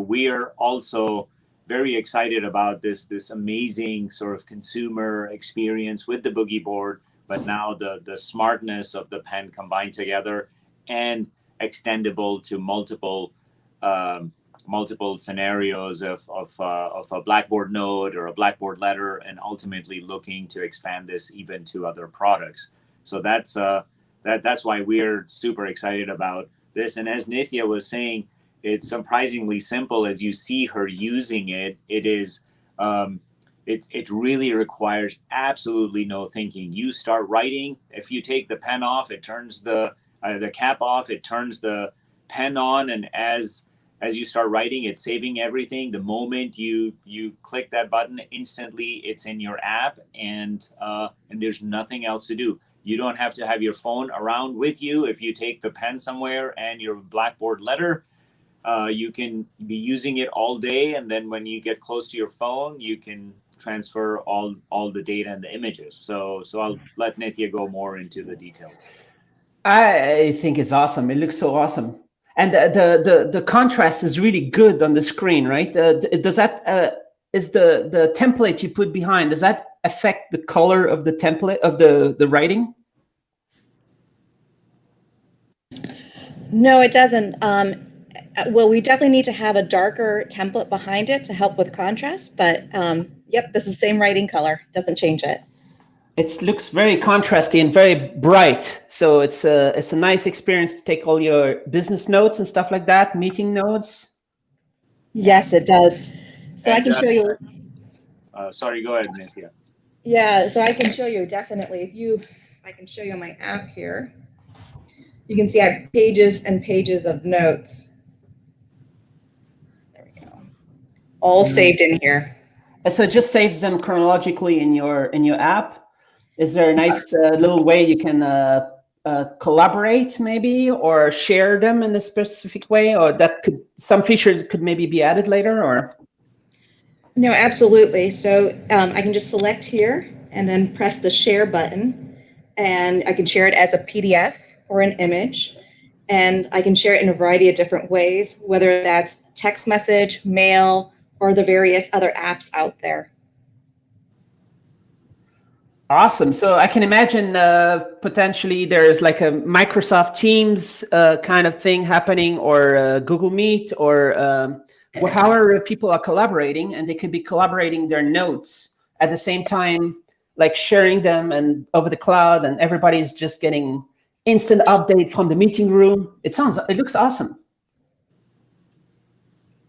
we are also very excited about this amazing sort of consumer experience with the Boogie Board, but now the smartness of the pen combined together and extendable to multiple scenarios of a Blackboard node or a Blackboard letter, and ultimately looking to expand this even to other products. So that's why we're super excited about this. And as Nithya was saying, it's surprisingly simple as you see her using it. It really requires absolutely no thinking. You start writing. If you take the pen off, it turns the cap off. It turns the pen on, and as you start writing, it's saving everything. The moment you click that button, instantly it's in your app, and there's nothing else to do. You don't have to have your phone around with you. If you take the pen somewhere and your Blackboard letter, you can be using it all day, and then when you get close to your phone, you can transfer all the data and the images. So I'll let Nithya go more into the details. I think it's awesome. It looks so awesome, and the contrast is really good on the screen, right? Does that is the template you put behind? Does that affect the color of the template of the writing? No, it doesn't. Well, we definitely need to have a darker template behind it to help with contrast, but yep, this is the same writing color. Doesn't change it. It looks very contrasty and very bright. So it's a nice experience to take all your business notes and stuff like that, meeting notes. Yes, it does. So I can show you. Sorry, go ahead, Nithya. Yeah, so I can show you definitely. I can show you my app here. You can see I have pages and pages of notes. There we go. All saved in here. So it just saves them chronologically in your app. Is there a nice little way you can collaborate maybe, or share them in a specific way, or some features could maybe be added later, or? No, absolutely. So I can just select here and then press the share button, and I can share it as a PDF or an image, and I can share it in a variety of different ways, whether that's text message, mail, or the various other apps out there. Awesome. So I can imagine potentially there's like a Microsoft Teams kind of thing happening, or Google Meet, or however people are collaborating, and they could be collaborating their notes at the same time, like sharing them and over the cloud, and everybody's just getting instant update from the meeting room. It looks awesome.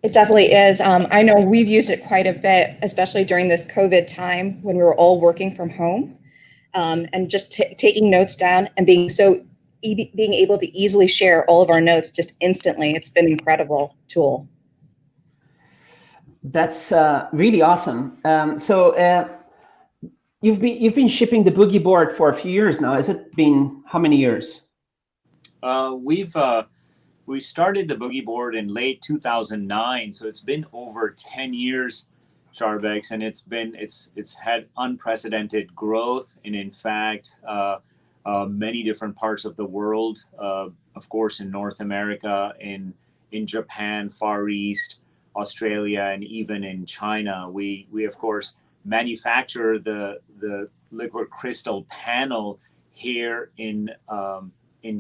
It definitely is. I know we've used it quite a bit, especially during this COVID time when we were all working from home, and just taking notes down and being able to easily share all of our notes just instantly. It's been an incredible tool. That's really awesome. You've been shipping the Boogie Board for a few years now. Has it been how many years? We started the Boogie Board in late 2009, so it's been over 10 years, Charbex, and it's had unprecedented growth, and in fact, many different parts of the world. Of course, in North America, in Japan, Far East, Australia, and even in China. We of course manufacture the liquid crystal panel here in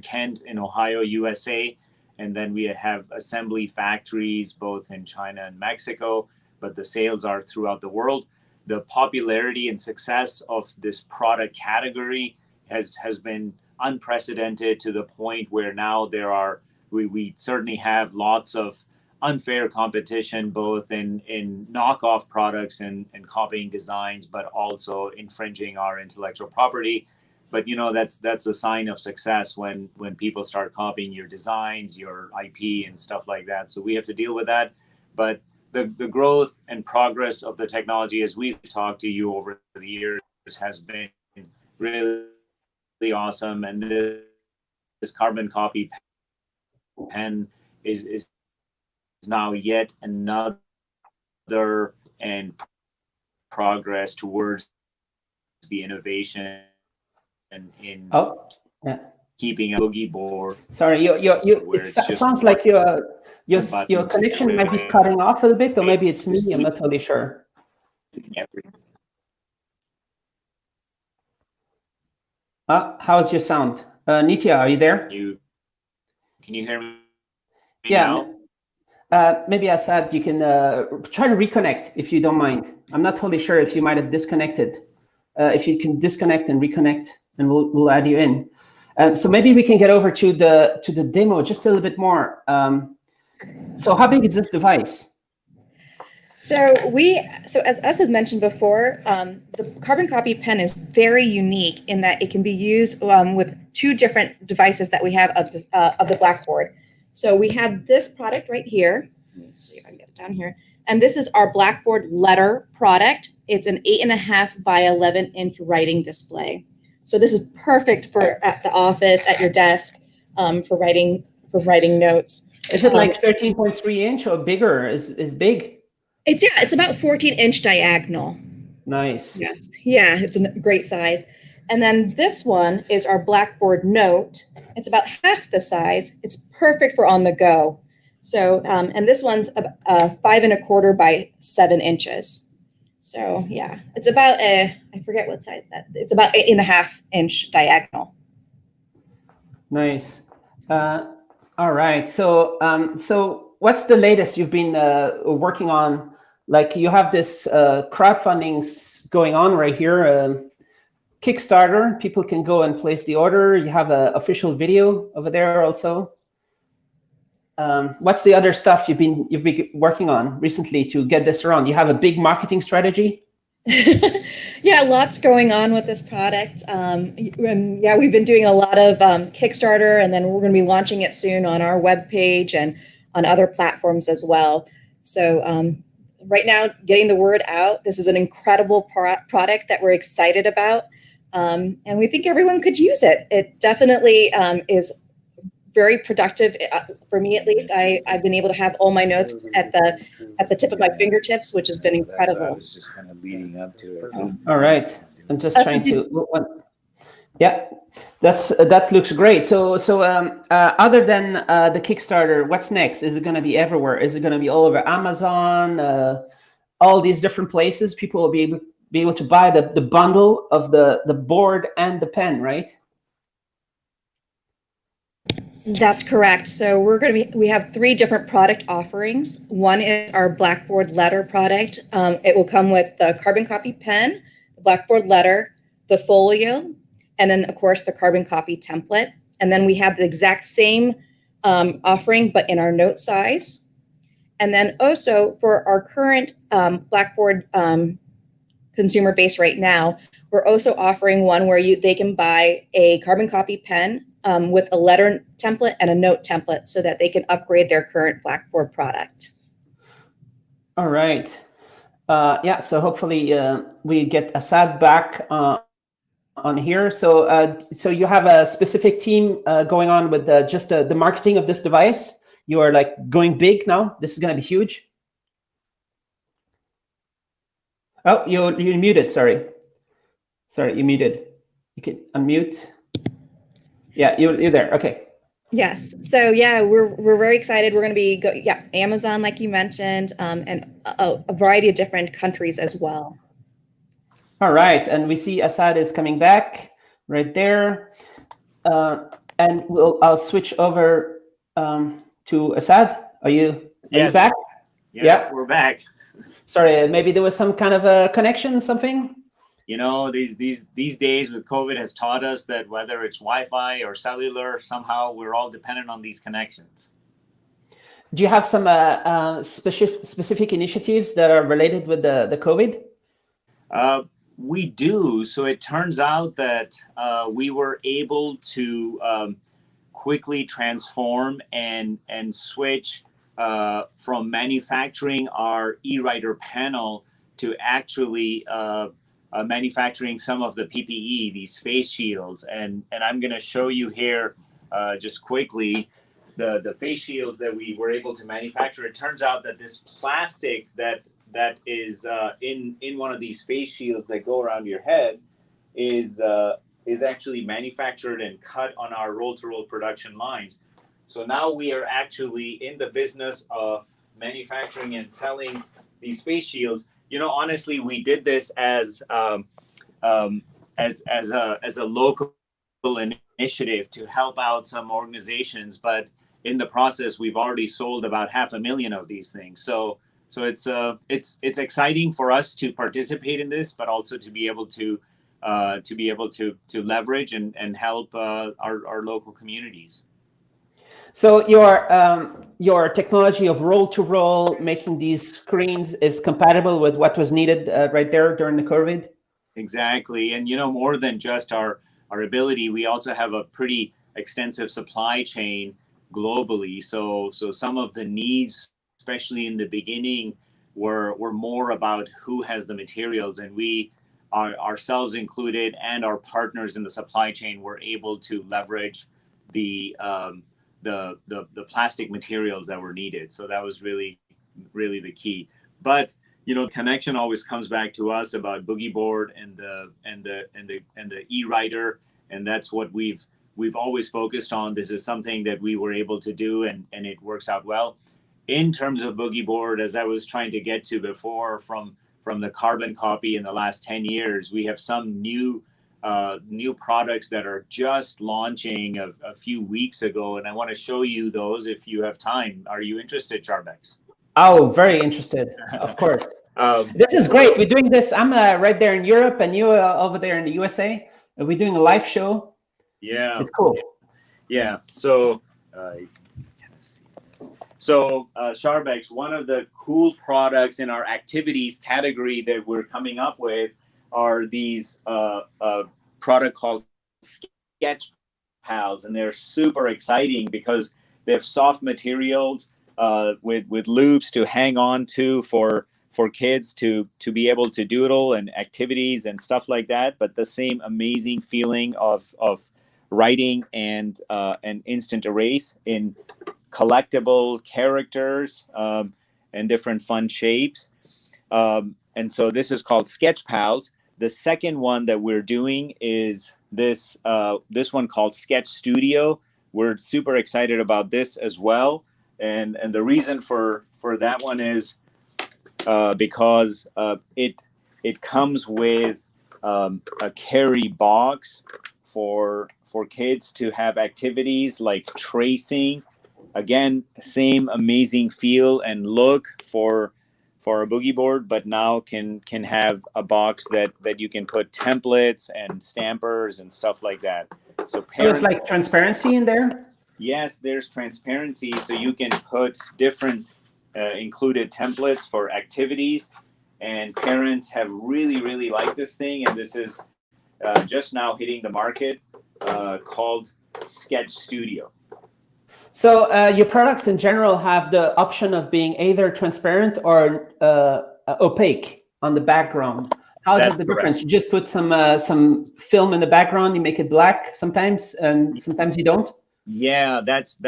Kent, in Ohio, USA. And then we have assembly factories both in China and Mexico, but the sales are throughout the world. The popularity and success of this product category has been unprecedented, to the point where now we certainly have lots of unfair competition, both in knockoff products and copying designs, but also infringing our intellectual property. But that's a sign of success when people start copying your designs, your IP, and stuff like that. So we have to deal with that. But the growth and progress of the technology, as we've talked to you over the years, has been really awesome. And this carbon copy pen is now yet another and progress towards the innovation in keeping a boogie board. Sorry, sounds like your connection might be cutting off a little bit, or maybe it's me. I'm not totally sure. How's your sound? Nitya, are you there? Can you hear me yeah. now? Maybe Assad, you can try to reconnect if you don't mind. I'm not totally sure if you might have disconnected. If you can disconnect and reconnect, and we'll add you in. So maybe we can get over to the demo just a little bit more. So how big is this device? So as Asad mentioned before, the carbon copy pen is very unique in that it can be used with two different devices that we have of the Blackboard. So we have this product right here. Let me see if I can get it down here. And this is our Blackboard letter product. It's an 8.5 by 11-inch writing display. So this is perfect for at the office, at your desk, for writing notes. Is it like 13.3 inch or bigger? Is big? It's about 14-inch diagonal. Nice. Yes. Yeah, it's a great size. And then this one is our Blackboard Note. It's about half the size. It's perfect for on the go. So, and this one's 5.25 by 7 inches. So yeah, it's about I forget what size that. It's about 8.5-inch diagonal. Nice. All right. So, so what's the latest you've been working on? Like you have this crowdfunding going on right here, Kickstarter. People can go and place the order. You have an official video over there also. What's the other stuff you've been working on recently to get this around? You have a big marketing strategy? Yeah, lots going on with this product. And yeah, we've been doing a lot of Kickstarter, and then we're going to be launching it soon on our webpage and on other platforms as well. So right now, getting the word out. This is an incredible product that we're excited about, and we think everyone could use it. It definitely is very productive for me, at least. I've been able to have all my notes at the tip of my fingertips, which has been incredible. I was just kind of leading up to it. All right, I'm just trying to. Yeah, that looks great. So other than the Kickstarter, what's next? Is it going to be everywhere? Is it going to be all over Amazon? All these different places, people will be able to buy the bundle of the board and the pen, right? That's correct. So we have 3 different product offerings. One is our Blackboard letter product. It will come with the carbon copy pen, the Blackboard letter, the folio, and then of course the carbon copy template. And then we have the exact same offering, but in our note size. And then also for our current Blackboard consumer base right now, we're also offering one where they can buy a carbon copy pen with a letter template and a note template so that they can upgrade their current Blackboard product. All right. Yeah, so hopefully we get Assad back on here. So so you have a specific team going on with just the marketing of this device. You are like going big now. This is going to be huge. Oh, you're muted. Sorry, you're muted. You can unmute. Yeah, you're there. Okay. Yes. So yeah, we're very excited. We're going to be Amazon, like you mentioned, and a variety of different countries as well. All right, and we see Assad is coming back right there, and I'll switch over to Assad. Are you back? Yes, yeah, we're back. Sorry, maybe there was some kind of a connection, something. You know, these days with COVID has taught us that whether it's Wi-Fi or cellular, somehow we're all dependent on these connections. Do you have some specific initiatives that are related with the COVID? We do. So it turns out that we were able to quickly transform and switch from manufacturing our e-writer panel to actually manufacturing some of the PPE, these face shields. And I'm going to show you here just quickly the face shields that we were able to manufacture. It turns out that this plastic that is in one of these face shields that go around your head is is actually manufactured and cut on our roll-to-roll production lines. So now we are actually in the business of manufacturing and selling these face shields. Honestly, we did this as a local initiative to help out some organizations, but in the process, we've already sold about 500,000 of these things. So it's exciting for us to participate in this, but also to be able to leverage and help our local communities. So your technology of roll-to-roll, making these screens, is compatible with what was needed right there during the COVID? Exactly. And, more than just our ability, we also have a pretty extensive supply chain globally. So some of the needs, especially in the beginning, were more about who has the materials, and we ourselves included and our partners in the supply chain were able to leverage the plastic materials that were needed. So that was really, really the key. But connection always comes back to us about Boogie Board and the e-writer, and that's what we've always focused on. This is something that we were able to do, and it works out well. In terms of Boogie Board, as I was trying to get to before, from the carbon copy in the last 10 years, we have some new products that are just launching a few weeks ago, and I want to show you those if you have time. Are you interested, Charbex? Oh, very interested, of course. This is great. We're doing this. I'm right there in Europe, and you over there in the USA. And we're doing a live show. Yeah, it's cool. Yeah. So, Charbex, one of the cool products in our activities category that we're coming up with are these product called Sketch Pals, and they're super exciting because they have soft materials with loops to hang on to for kids to be able to doodle and activities and stuff like that, but the same amazing feeling of writing and instant erase in collectible characters and different fun shapes. And so this is called Sketch Pals. The second one that we're doing is this one called Sketch Studio. We're super excited about this as well. And the reason for that one is because it comes with a carry box for kids to have activities like tracing. Again, same amazing feel and look for a Boogie Board, but now can have a box that you can put templates and stampers and stuff like that. So it's like transparency in there? Yes, there's transparency, so you can put different included templates for activities, and parents have really liked this thing, and this is just now hitting the market, called Sketch Studio. So your products in general have the option of being either transparent or opaque on the background. How is the difference? You just put some film in the background, you make it black sometimes, and sometimes you don't? Yeah, that's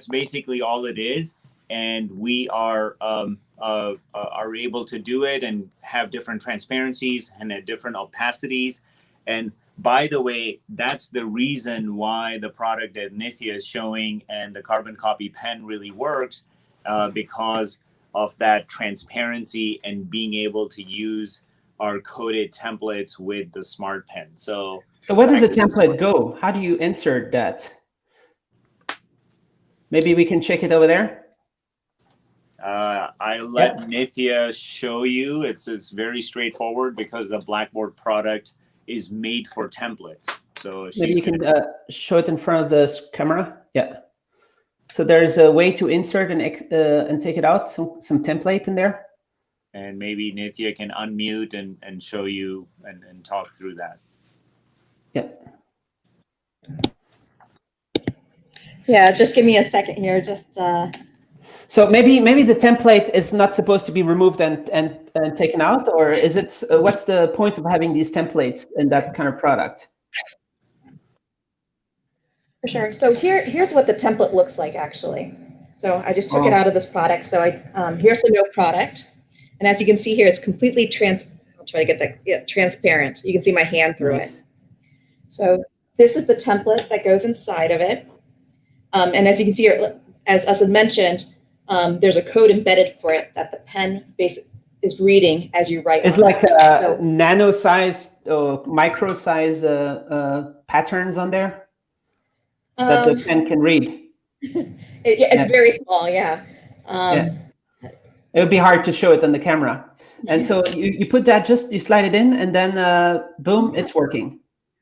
basically all it is, and we are able to do it and have different transparencies and different opacities. And by the way, that's the reason why the product that Nithya is showing and the carbon copy pen really works, because of that transparency and being able to use our coded templates with the smart pen. So where does the template go? How do you insert that? Maybe we can check it over there. I let Nithya show you. It's very straightforward because the Blackboard product is made for templates. So maybe you can show it in front of the camera. Yeah. So there's a way to insert and take it out, some template in there. And maybe Nithya can unmute and show you and talk through that. Yeah. Yeah, just give me a second here. Just. So maybe the template is not supposed to be removed and taken out, or is it? What's the point of having these templates in that kind of product? For sure. So here's what the template looks like actually. So I just took it out of this product. So here's the note product, and as you can see here, it's completely I'll try to get that transparent. You can see my hand through it. So this is the template that goes inside of it. And as you can see here, as Asa mentioned, there's a code embedded for it that the pen is reading as you write. It's on like it. nano size or micro size patterns on there that the pen can read. It's very small, yeah. Yeah. It would be hard to show it on the camera. And so you put that, you slide it in, and then boom, it's working.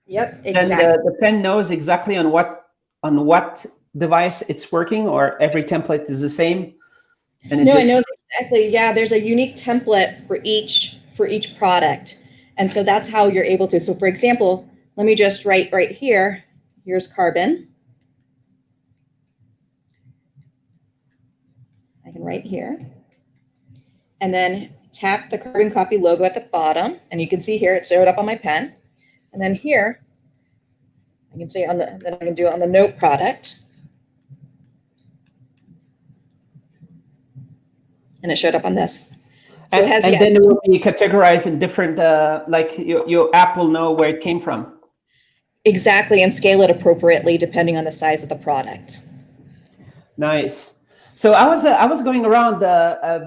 Yep, exactly. Then the pen knows exactly on what device it's working, or every template is the same. And it knows exactly. Yeah, there's a unique template for each product, and so that's how you're able to. So, for example, let me just write right here. Here's carbon. I can write here, and then tap the carbon copy logo at the bottom, and you can see here it showed up on my pen. And then here, I can say then I can do it on the note product. And it showed up on this. So and then it will be categorized in different, like your app will know where it came from. Exactly, and scale it appropriately depending on the size of the product. Nice. So I was going around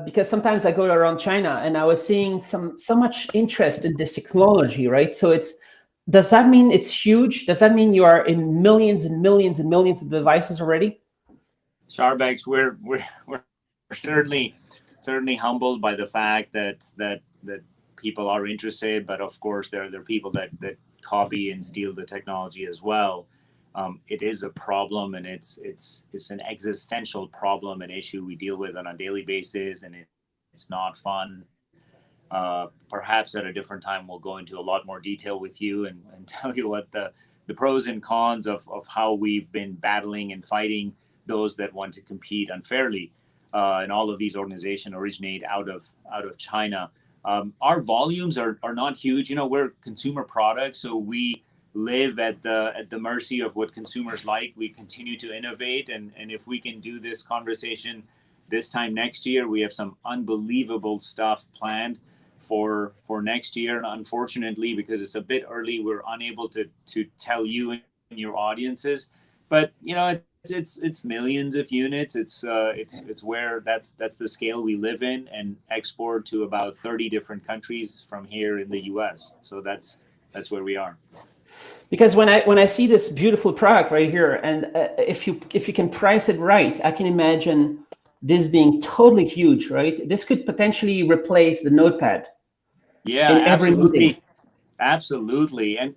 because sometimes I go around China, and I was seeing so much interest in this technology, right? So does that mean it's huge? Does that mean you are in millions and millions and millions of devices already? Charbex, we're certainly humbled by the fact that people are interested, but of course there are people that copy and steal the technology as well. It is a problem, and it's an existential problem, an issue we deal with on a daily basis, and it's not fun. Perhaps at a different time we'll go into a lot more detail with you and tell you what the pros and cons of how we've been battling and fighting those that want to compete unfairly. And all of these organizations originate out of China. Our volumes are not huge. We're consumer products, so we live at the mercy of what consumers like. We continue to innovate, and if we can do this conversation this time next year, we have some unbelievable stuff planned for next year. And unfortunately, because it's a bit early, we're unable to tell you and your audiences. But it's millions of units. It's where that's the scale we live in, and export to about 30 different countries from here in the US. So that's where we are. Because when I see this beautiful product right here, and if you can price it right, I can imagine this being totally huge, right? This could potentially replace the notepad. Yeah, absolutely. Absolutely. And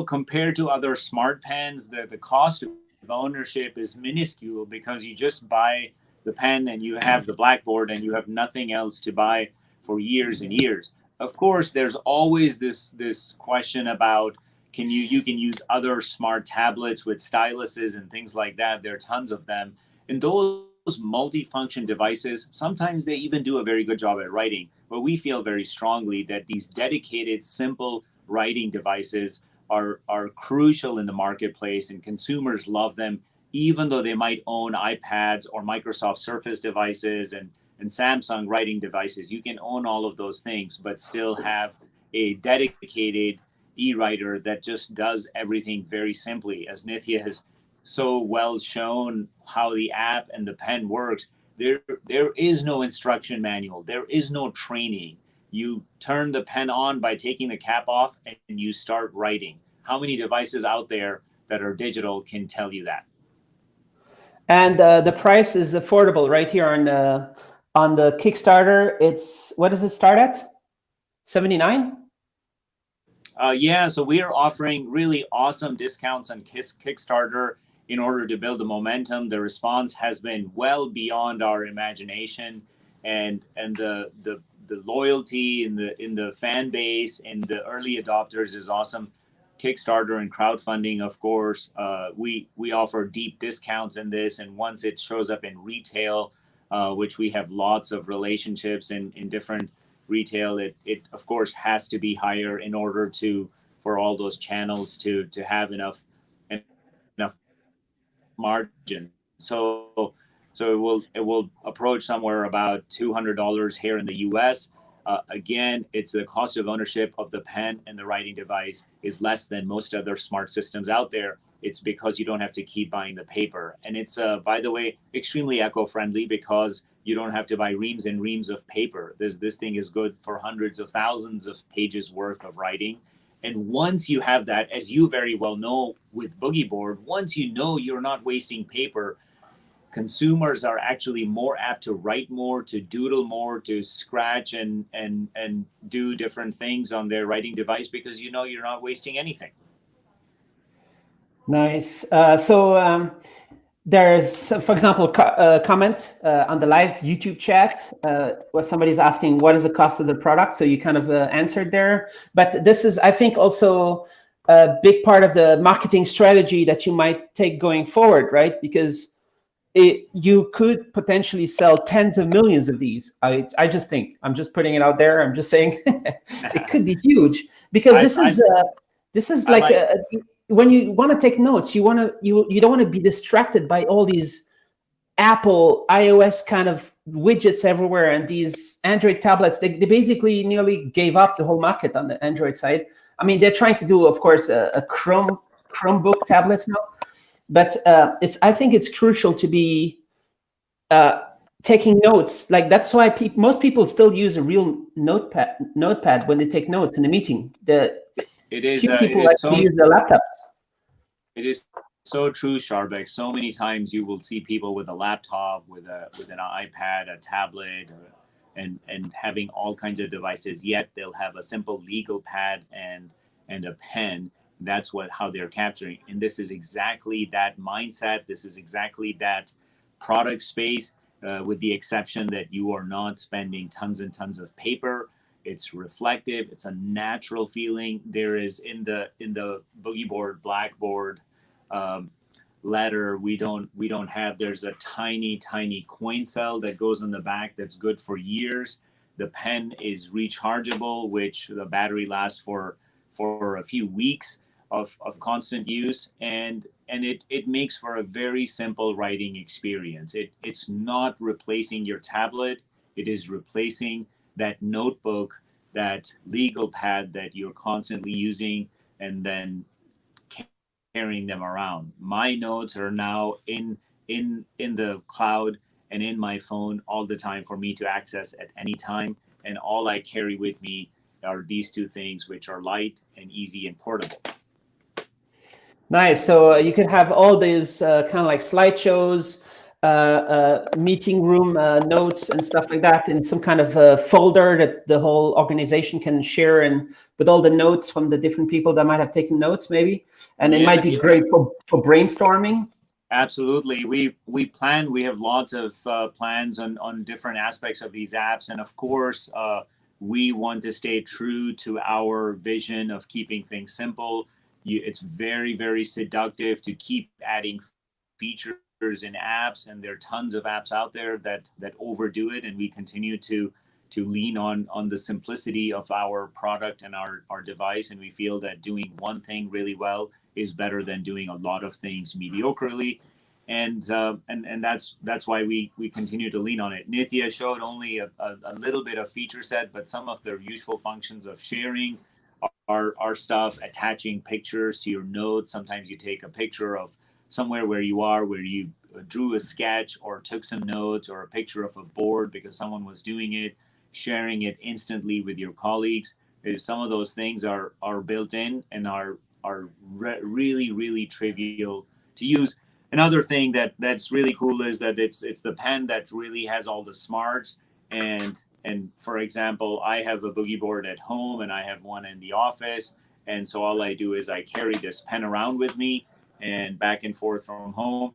compared to other smart pens, the cost of ownership is minuscule, because you just buy the pen and you have the Blackboard and you have nothing else to buy for years and years. Of course, there's always this question about you can use other smart tablets with styluses and things like that. There are tons of them. And those multifunction devices, sometimes they even do a very good job at writing. But we feel very strongly that these dedicated, simple writing devices are crucial in the marketplace, and consumers love them, even though they might own iPads or Microsoft Surface devices and Samsung writing devices. You can own all of those things, but still have a dedicated e-writer that just does everything very simply. As Nithya has so well shown how the app and the pen works, there is no instruction manual. There is no training. You turn the pen on by taking the cap off and you start writing. How many devices out there that are digital can tell you that? And the price is affordable right here on the Kickstarter. What does it start at? $79? Yeah, so we are offering really awesome discounts on Kickstarter in order to build the momentum. The response has been well beyond our imagination, and the loyalty in the fan base and the early adopters is awesome. Kickstarter and crowdfunding, of course, we offer deep discounts in this, and once it shows up in retail, which we have lots of relationships in different retail, it of course has to be higher in order for all those channels to have enough margin. So it will approach somewhere about $200 here in the US. Again, it's the cost of ownership of the pen and the writing device is less than most other smart systems out there. It's because you don't have to keep buying the paper. And it's, by the way, extremely eco-friendly because you don't have to buy reams and reams of paper. This thing is good for hundreds of thousands of pages worth of writing. And once you have that, as you very well know with Boogie Board, once you know you're not wasting paper, consumers are actually more apt to write more, to doodle more, to scratch and do different things on their writing device because you know you're not wasting anything. Nice. There's, for example, a comment on the live YouTube chat where somebody's asking what is the cost of the product. So you kind of answered there. But this is, I think, also a big part of the marketing strategy that you might take going forward, right? Because you could potentially sell tens of millions of these. I just think, I'm just putting it out there. I'm just saying it could be huge because this is like when you want to take notes, you don't want to be distracted by all these Apple iOS kind of widgets everywhere and these Android tablets. They basically nearly gave up the whole market on the Android side. I mean, they're trying to do, of course, a Chromebook tablets now. But I think it's crucial to be taking notes. Like that's why most people still use a real notepad when they take notes in a meeting. Few people use their laptops. It is so true, Sharbek. So many times you will see people with a laptop, with an iPad, a tablet, and having all kinds of devices. Yet they'll have a simple legal pad and a pen. That's how they're capturing. And this is exactly that mindset. This is exactly that product space, with the exception that you are not spending tons and tons of paper. It's reflective. It's a natural feeling. There is in the Boogie Board, Blackboard letter, we don't have, there's a tiny coin cell that goes on the back that's good for years. The pen is rechargeable, which the battery lasts for a few weeks of constant use, and it makes for a very simple writing experience. It's not replacing your tablet. It is replacing that notebook, that legal pad that you're constantly using and then carrying them around. My notes are now in the cloud and in my phone all the time for me to access at any time, and all I carry with me are these two things, which are light and easy and portable. Nice. So you can have all these kind of like slideshows, meeting room notes and stuff like that in some kind of folder that the whole organization can share, and with all the notes from the different people that might have taken notes maybe. And it might be great for brainstorming. Absolutely. We have lots of plans on different aspects of these apps. And of course, we want to stay true to our vision of keeping things simple. It's very, very seductive to keep adding features in apps, and there are tons of apps out there that overdo it, and we continue to lean on the simplicity of our product and our device, and we feel that doing one thing really well is better than doing a lot of things mediocrely, and that's why we continue to lean on it. Nithya showed only a little bit of feature set, but some of the useful functions of sharing our stuff, attaching pictures to your notes. Sometimes you take a picture of somewhere where you are, where you drew a sketch or took some notes, or a picture of a board because someone was doing it, sharing it instantly with your colleagues. Some of those things are built in and are really, really trivial to use. Another thing that's really cool is that it's the pen that really has all the smarts. And for example, I have a Boogie Board at home and I have one in the office. And so all I do is I carry this pen around with me and back and forth from home.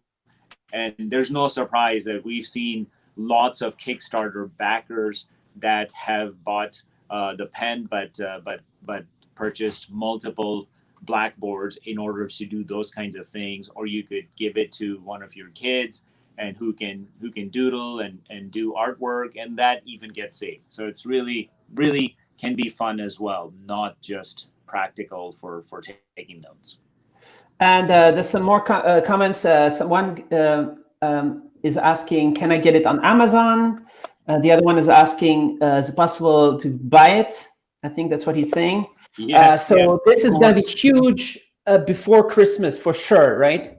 And there's no surprise that we've seen lots of Kickstarter backers that have bought the pen, but purchased multiple Blackboards in order to do those kinds of things. Or you could give it to one of your kids and who can doodle and do artwork, and that even gets saved. So it's really, really can be fun as well, not just practical for taking notes. And there's some more comments. Someone is asking, can I get it on Amazon? The other one is asking, is it possible to buy it? I think that's what he's saying. Yes, So yes, this is of going to be course. huge before Christmas for sure, right?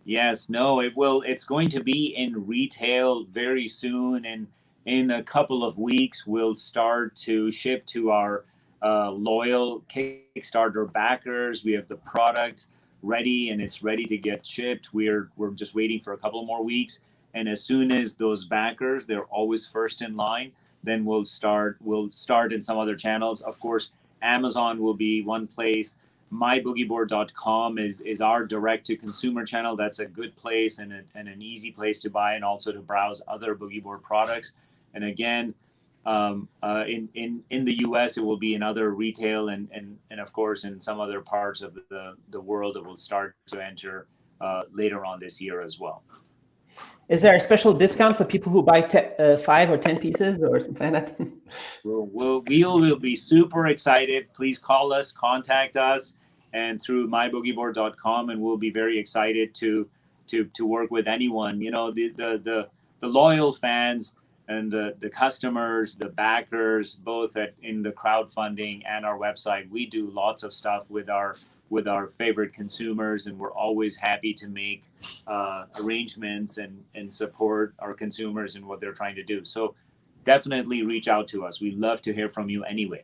Yes, no, it will. It's going to be in retail very soon, and in a couple of weeks, we'll start to ship to our loyal Kickstarter backers. We have the product ready, and it's ready to get shipped. We're just waiting for a couple more weeks, and as soon as those backers, they're always first in line. Then we'll start. We'll start in some other channels. Of course, Amazon will be one place. Myboogieboard.com is our direct to consumer channel. That's a good place and an easy place to buy and also to browse other boogie board products. And again, in the US, it will be in other retail and of course in some other parts of the world it will start to enter later on this year as well. Is there a special discount for people who buy 5 or 10 pieces or something like that? We'll be super excited. Please call us, contact us, and through myboogieboard.com, and we'll be very excited to work with anyone. You know, the loyal fans and the customers, the backers, both in the crowdfunding and our website. We do lots of stuff with our favorite consumers, and we're always happy to make arrangements and support our consumers in what they're trying to do. So definitely reach out to us. We love to hear from you anyway.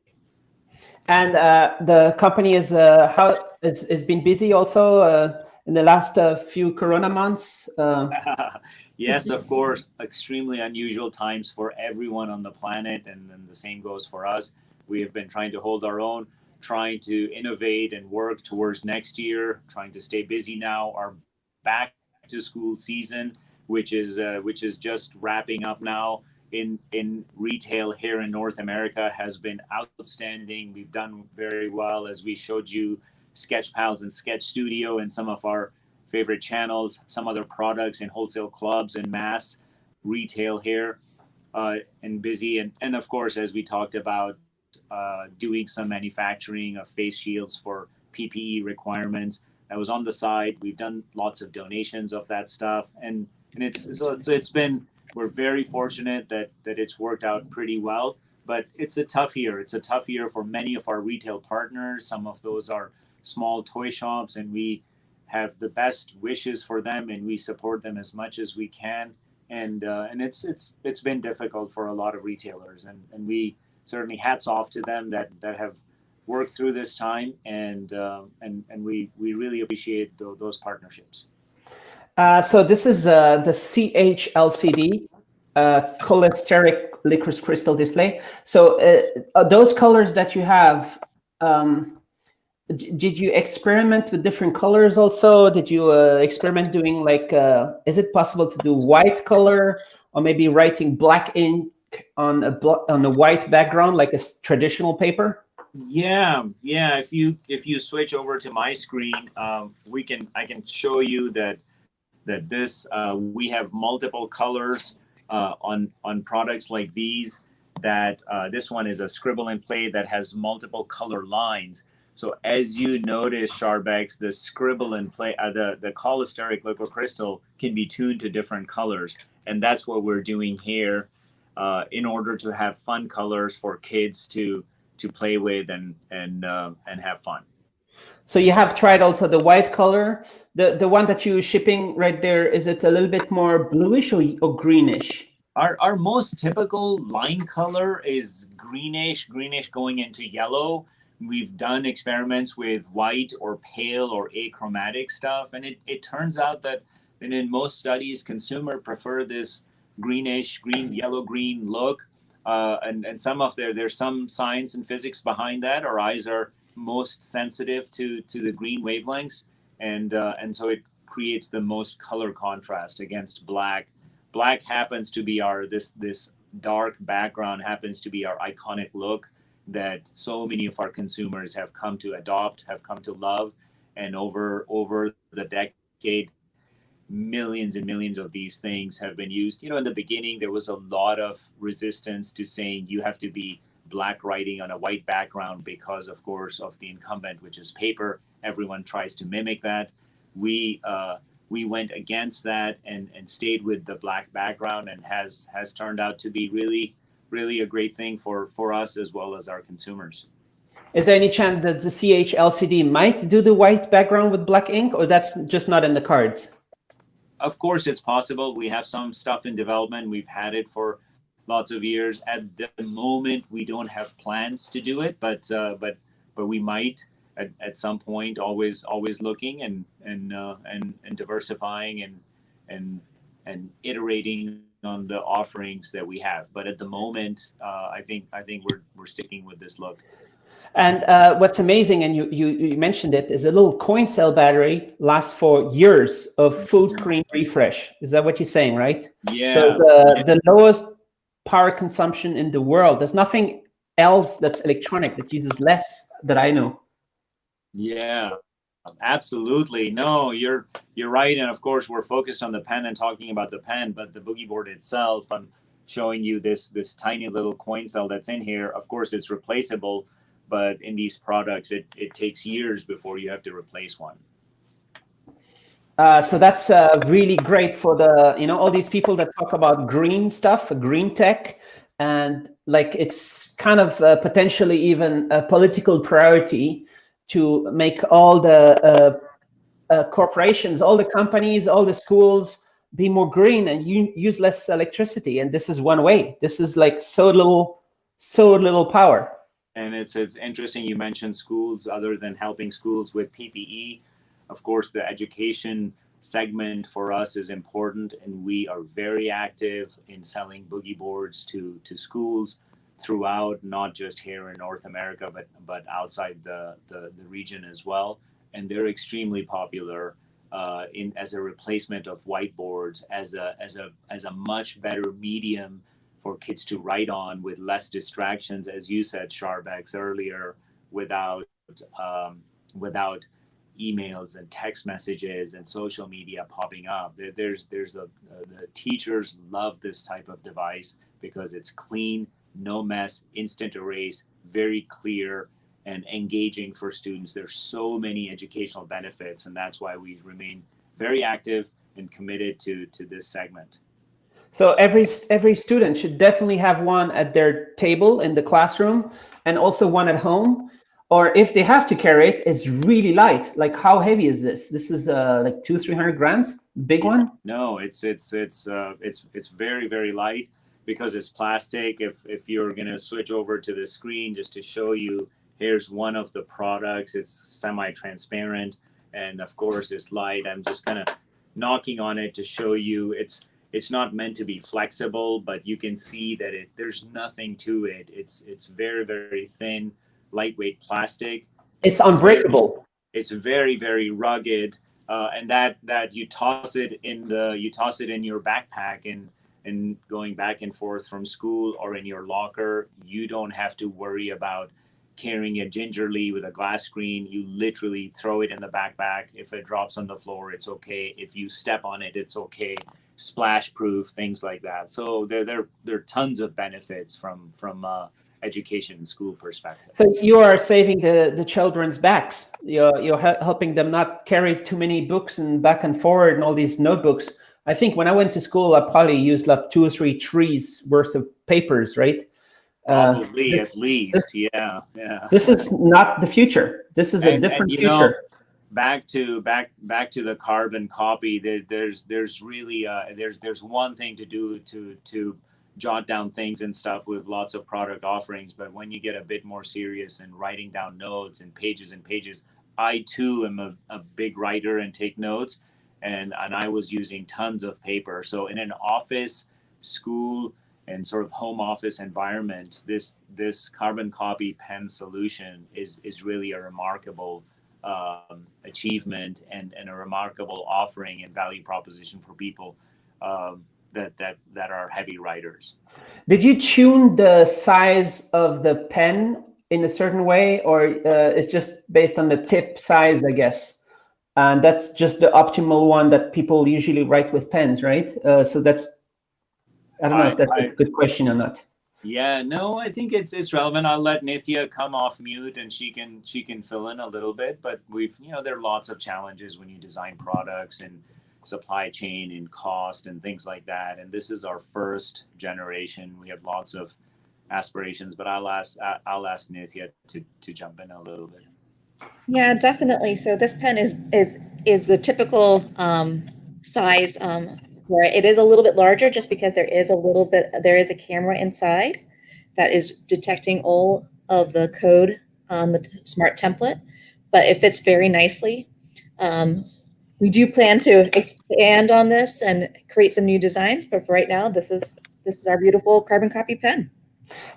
And the company is been busy also in the last few Corona months. Yes, of course, extremely unusual times for everyone on the planet, and the same goes for us. We have been trying to hold our own, trying to innovate and work towards next year, trying to stay busy now. Our back to school season, which is just wrapping up now in retail here in North America, has been outstanding. We've done very well, as we showed you Sketch Pals and Sketch Studio and some of our favorite channels, some other products in wholesale clubs and mass retail here, and busy. And of course, as we talked about, doing some manufacturing of face shields for PPE requirements. That was on the side. We've done lots of donations of that stuff, and it's been, we're very fortunate that it's worked out pretty well. But it's a tough year. It's a tough year for many of our retail partners. Some of those are small toy shops, and we have the best wishes for them, and we support them as much as we can. And it's been difficult for a lot of retailers, and we certainly hats off to them that have worked through this time, and we really appreciate those partnerships. So this is the CHLCD, cholesteric licorice crystal display. So those colors that you have, did you experiment with different colors also? Did you experiment doing like, is it possible to do white color, or maybe writing black ink on a white background like a traditional paper? Yeah. If you switch over to my screen, I can show you that this we have multiple colors on products like these. That this one is a scribble and play that has multiple color lines. So as you notice, Sharbex, the scribble and play, the cholesteric liquid crystal can be tuned to different colors, and that's what we're doing here, in order to have fun colors for kids to play with and have fun. So you have tried also the white color. The one that you're shipping right there, is it a little bit more bluish or greenish? Our most typical line color is greenish going into yellow. We've done experiments with white or pale or achromatic stuff, and it turns out that in most studies, consumers prefer this greenish, yellow green look. And some of there's some science and physics behind that. Our eyes are most sensitive to the green wavelengths, and so it creates the most color contrast against black. Black happens to be this dark background happens to be our iconic look that so many of our consumers have come to adopt, have come to love, and over the decade, millions and millions of these things have been used. You know, in the beginning, there was a lot of resistance to saying you have to be black writing on a white background because, of course, of the incumbent, which is paper. Everyone tries to mimic that. We we went against that and stayed with the black background, and has turned out to be really a great thing for us as well as our consumers. Is there any chance that the CH-LCD might do the white background with black ink, or that's just not in the cards? Of course, it's possible. We have some stuff in development. We've had it for lots of years. At the moment, we don't have plans to do it, but we might at some point. Always looking and diversifying and iterating on the offerings that we have. But at the moment, I think we're sticking with this look. And what's amazing, and you mentioned it, is a little coin cell battery lasts for years of full screen refresh. Is that what you're saying, right? Yeah. So the lowest power consumption in the world. There's nothing else that's electronic that uses less that I know. Yeah, absolutely. No, you're right. And of course, we're focused on the pen and talking about the pen, but the boogie board itself, I'm showing you this tiny little coin cell that's in here. Of course, it's replaceable. But in these products, it takes years before you have to replace one. So that's really great for the, all these people that talk about green stuff, green tech, and like it's kind of potentially even a political priority to make all the corporations, all the companies, all the schools be more green and use less electricity. And this is one way. This is like so little power. And it's interesting you mentioned schools. Other than helping schools with PPE, of course, the education segment for us is important, and we are very active in selling boogie boards to schools throughout, not just here in North America, but outside the region as well. And they're extremely popular as a replacement of whiteboards, as a much better medium for kids to write on with less distractions, as you said, Sharbex, earlier, without emails and text messages and social media popping up. The teachers love this type of device because it's clean, no mess, instant erase, very clear and engaging for students. There's so many educational benefits, and that's why we remain very active and committed to this segment. So every student should definitely have one at their table in the classroom, and also one at home. Or if they have to carry it, it's really light. Like, how heavy is this? This is like 200-300 grams, big one. No, it's very, very light because it's plastic. If you're gonna switch over to the screen just to show you, here's one of the products. It's semi-transparent, and of course it's light. I'm just kind of knocking on it to show you it's not meant to be flexible, but you can see that there's nothing to it. It's very, very thin, lightweight plastic. It's unbreakable. It's very, very rugged, and that you toss it in your backpack and going back and forth from school or in your locker. You don't have to worry about carrying it gingerly with a glass screen. You literally throw it in the backpack. If it drops on the floor, it's okay. If you step on it, it's okay. Splash proof, things like that. So there are tons of benefits from education and school perspective. So you are saving the children's backs. You're helping them not carry too many books and back and forward and all these notebooks. I think when I went to school, I probably used like 2 or 3 trees worth of papers, right? Probably at least, yeah. This is not the future. This is a different future. Back to the carbon copy. There's really there's one thing to do to jot down things and stuff with lots of product offerings, but when you get a bit more serious and writing down notes and pages, I too am a big writer and take notes, and I was using tons of paper. So in an office, school, and sort of home office environment, this carbon copy pen solution is really a remarkable achievement and a remarkable offering and value proposition for people that are heavy writers. Did you tune the size of the pen in a certain way, or it's just based on the tip size, I guess? And that's just the optimal one that people usually write with pens, right? So that's, I don't know if that's a good question or not. Yeah, no, I think it's relevant. I'll let Nithya come off mute and she can fill in a little bit, but there are lots of challenges when you design products and supply chain and cost and things like that. And this is our first generation. We have lots of aspirations, but I'll ask Nithya to jump in a little bit. Yeah, definitely. So this pen is the typical size, where it is a little bit larger, just because there is a camera inside that is detecting all of the code on the smart template, but it fits very nicely. We do plan to expand on this and create some new designs, but for right now, this is our beautiful carbon copy pen.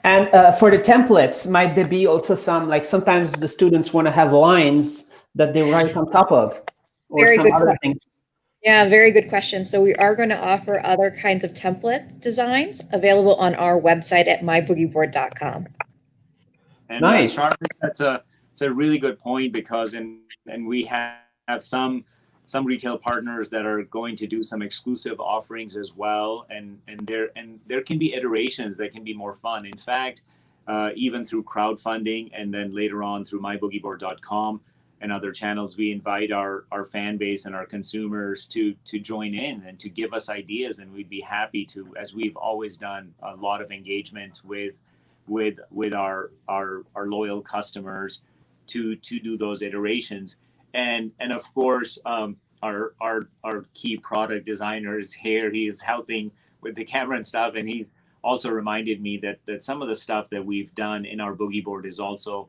And for the templates, might there be also some, like sometimes the students want to have lines that they write on top of, or Very some good other question. things? Yeah, very good question. So we are going to offer other kinds of template designs available on our website at myboogieboard.com. And Nice. Charlie, it's a really good point, because and we have some retail partners that are going to do some exclusive offerings as well, and there can be iterations that can be more fun. In fact, even through crowdfunding, and then later on through myboogieboard.com and other channels, we invite our fan base and our consumers to join in and to give us ideas, and we'd be happy to, as we've always done, a lot of engagement with our loyal customers to do those iterations. And of course, our key product designer is here. He is helping with the camera and stuff, and he's also reminded me that some of the stuff that we've done in our boogie board is also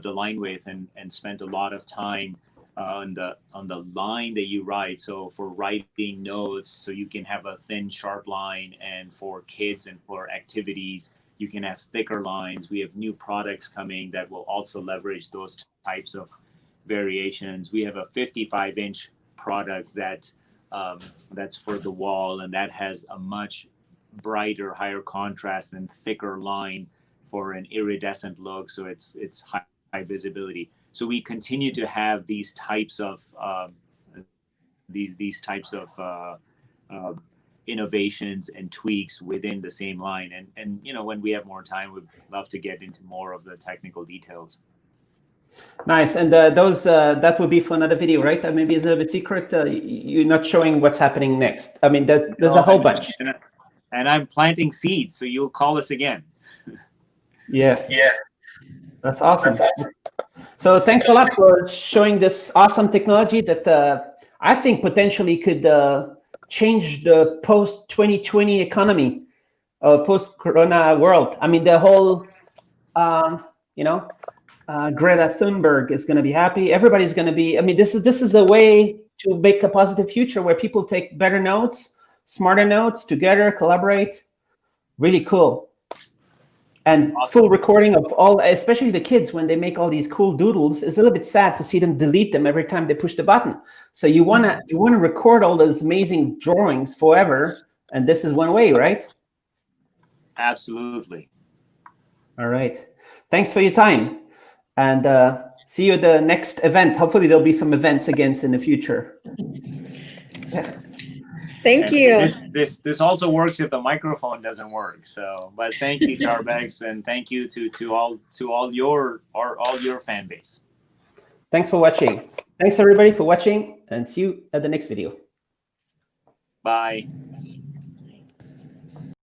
the line width, and spent a lot of time on the line that you write. So for writing notes, so you can have a thin, sharp line, and for kids and for activities, you can have thicker lines. We have new products coming that will also leverage those types of variations. We have a 55-inch product that's for the wall, and that has a much brighter, higher contrast and thicker line for an iridescent look. So it's high visibility. So we continue to have these types of innovations and tweaks within the same line. And when we have more time, we'd love to get into more of the technical details. Nice. And those that will be for another video, right? Maybe it's a bit secret. You're not showing what's happening next. I mean, there's a whole bunch. And I'm planting seeds, so you'll call us again. Yeah. That's awesome. So thanks a lot for showing this awesome technology that I think potentially could change the post-2020 economy, post-corona world. I mean, the whole, Greta Thunberg is going to be happy. Everybody's going to be. I mean, this is a way to make a positive future where people take better notes, smarter notes together, collaborate. Really cool. And awesome. Full recording of all, especially the kids, when they make all these cool doodles. It's a little bit sad to see them delete them every time they push the button. So you wanna record all those amazing drawings forever, and this is one way, right? Absolutely. All right. Thanks for your time, and see you at the next event. Hopefully there'll be some events again in the future. Thank you. This also works if the microphone doesn't work. So, but thank you, Charbex, and thank you to all your fan base. Thanks for watching. Thanks everybody for watching, and see you at the next video. Bye.